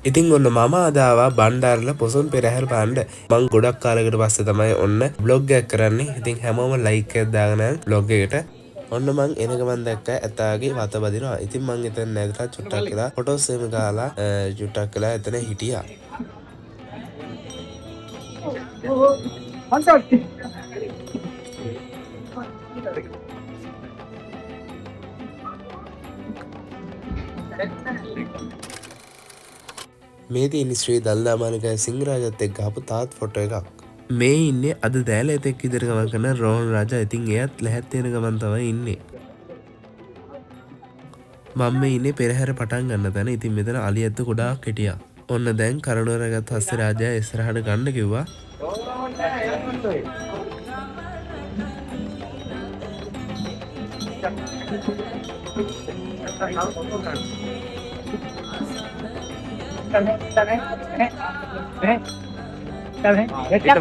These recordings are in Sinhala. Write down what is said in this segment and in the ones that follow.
ඉතින් ඔන්න මම අදාවා බණ්ඩාරල පොසොන් පෙරහැර පාන්ඩ මං ගොඩක් කාලකට පස්සේ තමයි ඔන්න බ්ලොග් එකක් කරන්නේ. ඉතින් හැමෝම ලයික් එකක් දාගෙන බ්ලොග් එකට. ඔන්න මං එන ගමන් දැක්ක ඇතාගේ වත බදිනවා. ඉතින් මං එතන නැගලා චුට්ටක් වෙලා ෆොටෝස් එහෙම ගාලා චුට්ටක් වෙලා එතන හිටියා. මේ තියෙන ශ්‍රී දල්දාමානික සිංහරාජත් එක්ක ආපු තාත් ෆොටෝ එකක්. මේ ඉන්නේ අද දෑල එතෙක් ඉදිරිය ගමන් කරන රෝහන් රාජා. ඉතින් එයත් ලැහැත් වෙන ගමන් තමයි ඉන්නේ. මම මේ ඉන්නේ පෙරහැර පටන් ගන්න තැන. ඉතින් මෙතන අලි ඇත්ත ගොඩාක් හිටියා. ඔන්න දැන් කරණවරගත් හස්සේ රාජයා ඉස්සරහට ගන්න කිව්වා.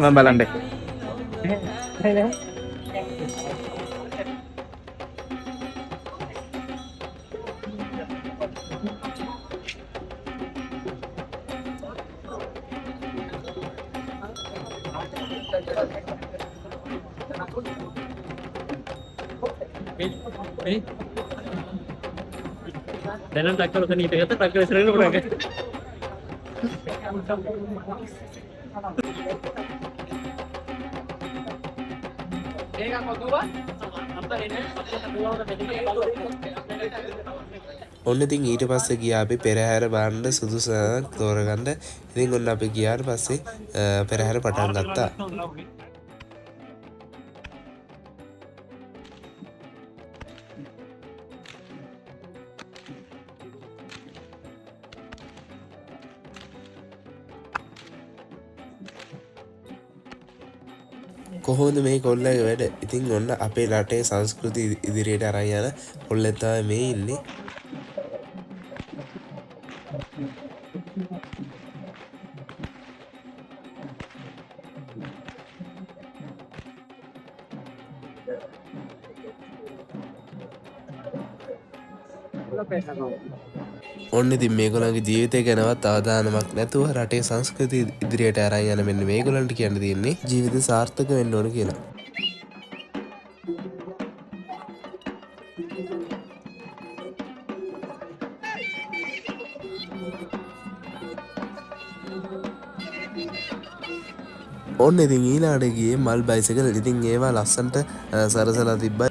මම බලන්න. දැනම් ටක්කර උතන ඊට ගත්ත ටක්කර ඉස්සරහට පුරාගෙන ඔන්න ඉතින් ඊට පස්සේ ගියා අපි පෙරහැර බාන්න සුදුසුකම් තෝරගන්න. ඉතින් ඔන්න අපි ගියාට පස්සේ පෙරහැර පටන් ගත්තා. කොහොමද මේ කොල්ලගේ වැඩ? ඉතින් ඔන්න අපේ රටේ සංස්කෘතිය ඉදිරියට අරන් යන කොල්ලෙක් තමයි මේ ඉන්නේ. ඔන්න ඉතින් මේගොල්ලන්ගේ ජීවිතය ගැනවත් අවධානමක් නැතුව රටේ සංස්කෘතිය ඉදිරියට අරන් යන මෙන්න මේගොල්ලන්ට කියන්න තියෙන්නේ ජීවිත සාර්ථක වෙන්න ඕන කියලා. ඔන්න ඉතින් ඊළාට ගියේ මල් බයිසිකල්. ඉතින් ඒවා ලස්සන්ට සරසලා තිබ්බා.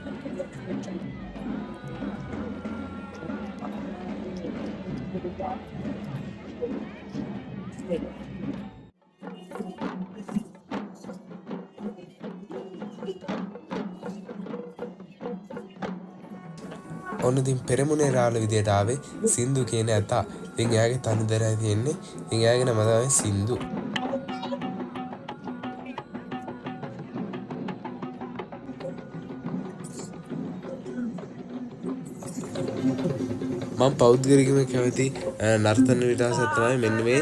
ඔන්න ඉතින් පෙරමුණේ රාළ විදියට ආවේ සින්දු කියන ඇතා. ඉතින් එයාගේ තනිදරයි තියෙන්නේ. ඉතින් එයාගේ නම තමයි සින්දු. මම පෞද්ගලිකව කැමති නර්තන විලාසයක් තමයි මෙන්න මේ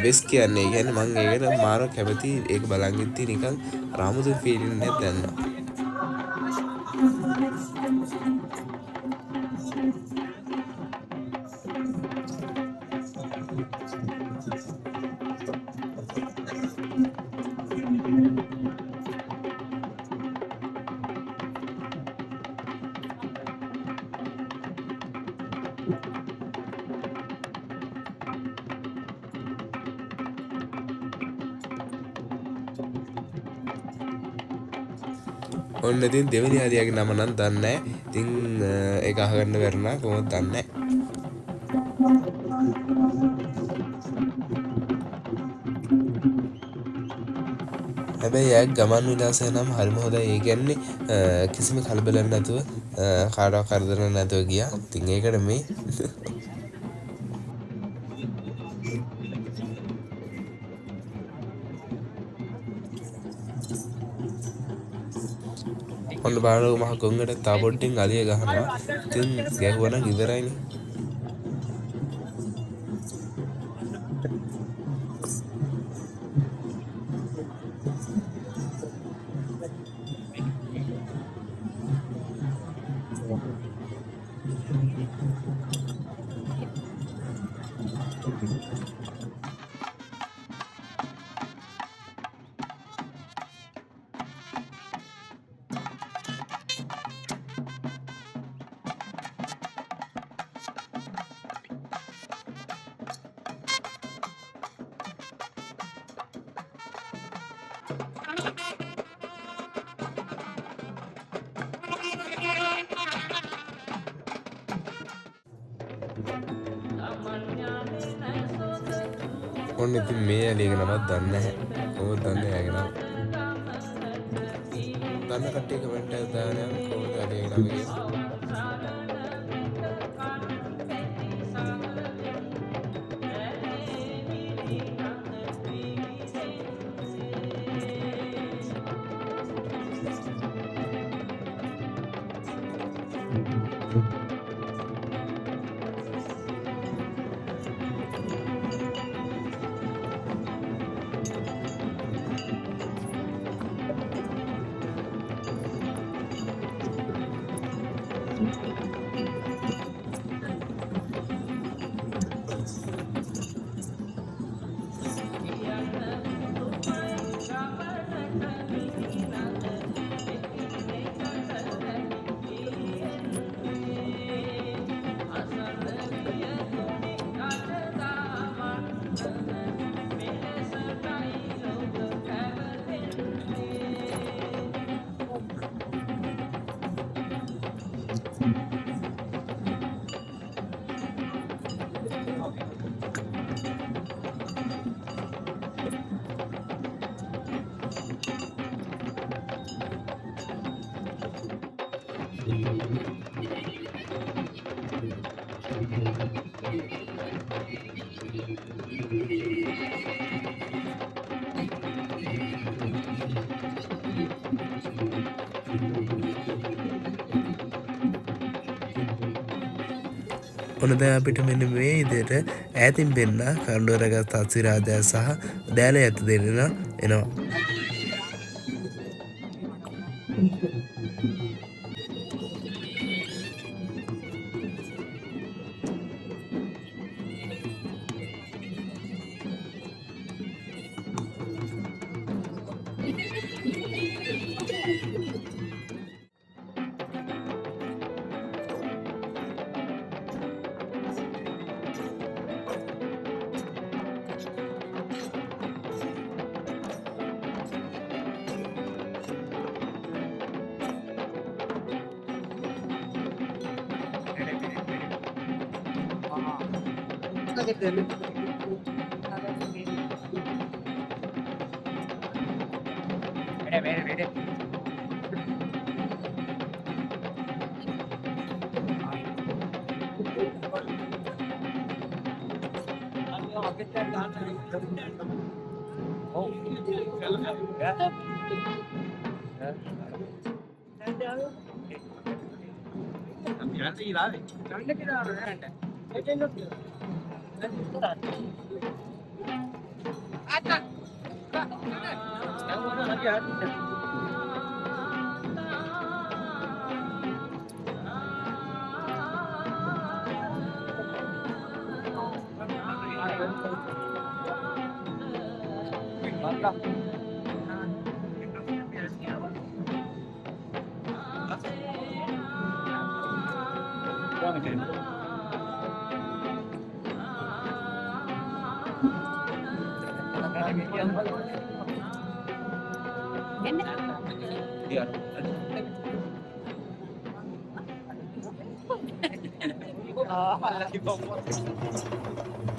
බෙස් කියන්නේ. කියන්නේ මම ඒකට මාර කැමති. ඒක බලන් ඉද්දි නිකන් රාමුදු ෆීලින් එකක් දැනෙනවා. ඔන්න ඉතින් දෙවෙනි හරියාගේ නම නම් දන්නේ නැහැ. ඉතින් ඒක අහගන්න බැරුණා කොහොමද දන්නේ නැහැ. හැබැයි යාක් ගමන් විලාසය නම් හරිම හොඳයි. ඒ කියන්නේ කිසිම කලබලයක් නැතුව කාටවත් කරදරයක් නැතුව ගියා. ඉතින් ඒකට මේ ඔන්න බලන්න මහ ගොංගට තා පොඩ්ඩෙන් අලිය ගහනවා. ඉතින් ගැහුවා නම් ඉවරයිනේ. ඔන්න ඉතින් මේ ඇලියගේ නමක් දන්නේ නැහැ. කොහොමද දන්නේ එයාගේ නම? දන්න කට්ටිය කමෙන්ට් එකක් දාගෙන යන්න කොහොමද ඇලියගේ නම කියලා. ඔන්න දැන් අපිට මෙන්න මේ විදිහට ඈතින් පෙන්න කණ්ඩුවරගත් අසිරාජය සහ දෑල ඇත දෙන්නා එනවා.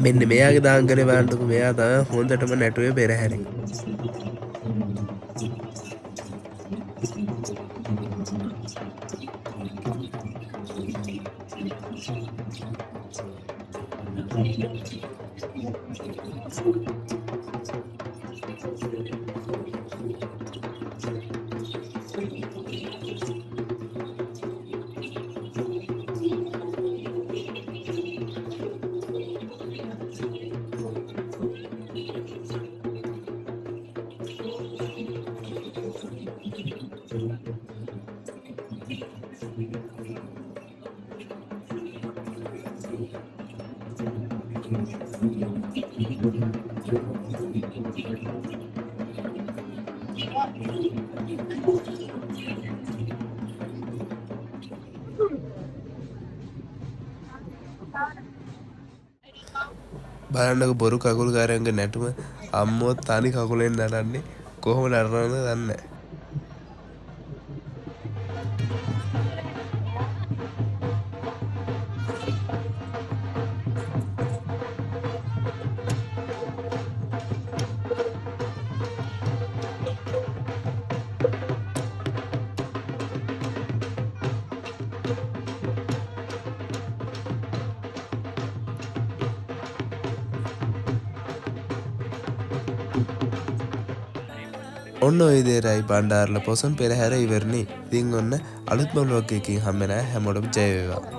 මෙන්න මෙයාගේ දාංගනේ බලන්නකො මෙයා තමයි හොඳටම නැටුවේ පෙරහැරේ. බලන්නක බොරු කකුල්කාරයන්ගේ නැටුම අම්මෝ තනි කකුලෙන් නටන්නේ කොහොම නරනවද දන්නේ ඔන්න ඔය විදිහටයි බණ්ඩාරල පොසොන් පෙරහැර ඉවරනේ. ඉතින් ඔන්න අලුත්ම vlog එකකින් හම්බ වෙනවා. හැමෝටම ජය වේවා.